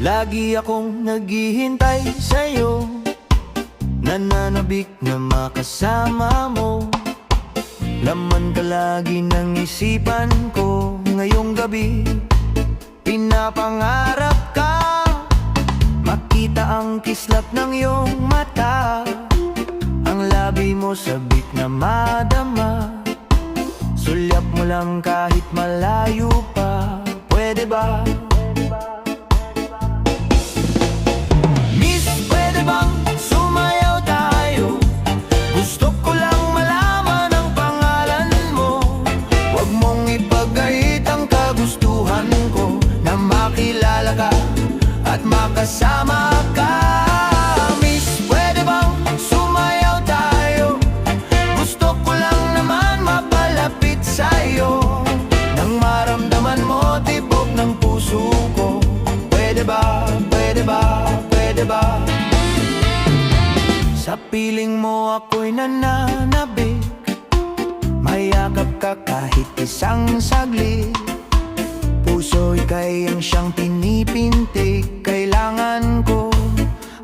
Lagi akong naghihintay sa'yo, nananabik na makasama mo. Laman ka lagi ng isipan ko. Ngayong gabi, pinapangarap ka. Makita ang kislap ng iyong mata, ang labi mo sabik na madama. Sulyap mo lang kahit malayo pa. Pwede ba? Miss, pwede bang sumayaw tayo? Gusto ko lang malaman ang pangalan mo. Huwag mong ipagait ang kagustuhan ko, na makilala ka at makasama ka. Miss, pwede bang sumayaw tayo? Gusto ko lang naman mapalapit sa'yo, nang maramdaman mo tibok ng puso ko. Pwede ba? Pwede ba? Pwede ba? Sa piling mo ako'y nananabik, mayakap ka kahit isang saglit. Puso'y kayang siyang pinipintig. Kailangan ko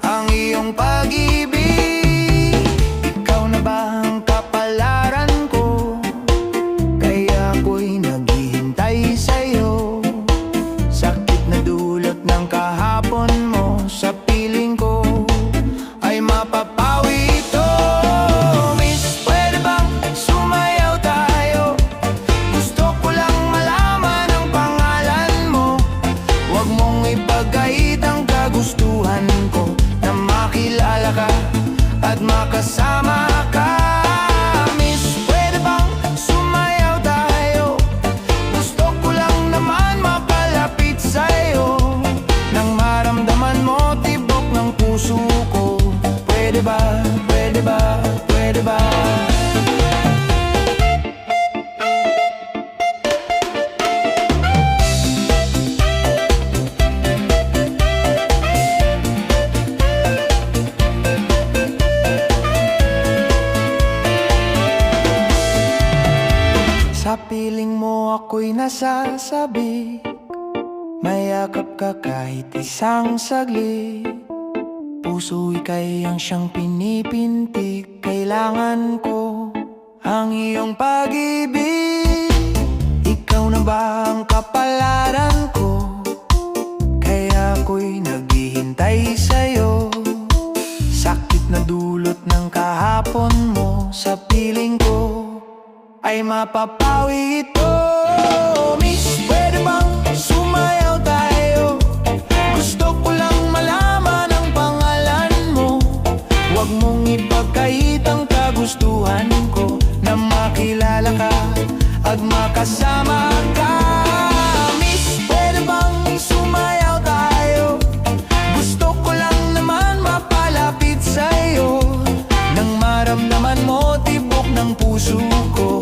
ang iyong pag-ibig. Ikaw na ba ang kapalaran ko? Kaya ako'y naghihintay sa'yo. Sakit na dulot ng kahapon mo, sa piling ko ay mapapawi ito. Miss, pwede bang sumayaw tayo? Gusto ko lang malaman ang pangalan mo. Huwag mong ipagait ang kagustuhan ko, na makilala ka at makasama ka. Miss, pwede bang sumayaw tayo? Gusto ko lang naman mapalapit sa'yo, nang maramdaman mo tibok ng puso ko. Pwede ba? Pwede ba? Pwede ba? Sa piling mo ako'y nasasabi, mayakap ka kahit isang saglit. Puso'y kayang siyang pinipintig. Kailangan ko ang iyong pag-ibig. Ikaw na ba ang kapalaran ko? Kaya ako'y naghihintay sa'yo. Sakit na dulot ng kahapon mo, sa piling ko ay mapapawi ito. Miss, pwede bang sumayaw tayo? Gusto ko lang malaman ang pangalan mo. Huwag mong ipagkait ang kagustuhan ko, na makilala ka at makasama ka. Miss, pwede bang sumayaw tayo? Gusto ko lang naman mapalapit sa'yo, nang maramdaman mo tibok ng puso ko.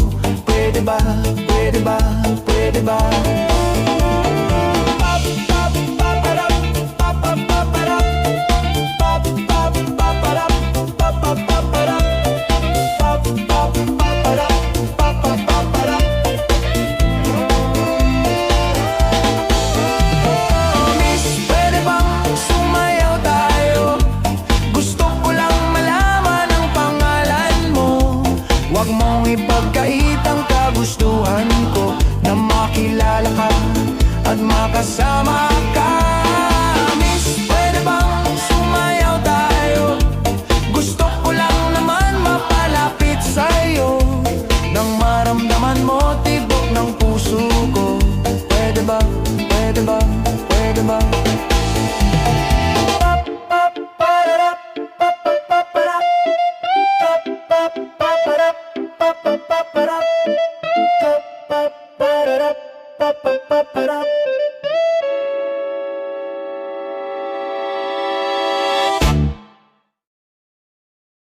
Pwede ba? Pwede ba? Pwede ba? Miss, pwede bang sumayaw tayo? Gusto ko lang malaman ang pangalan mo. Huwag mong ipagkait ang kagustuhan ko, na makilala ka at makasama ka. Miss, pwede bang sumayaw tayo? Gusto ko lang naman mapalapit sa'yo, nang maramdaman mo tibok ng puso ko. Pwede ba? Pwede ba? Pwede ba? Pop, pop, pararap, pop, pop, pop, parap, pop, pop,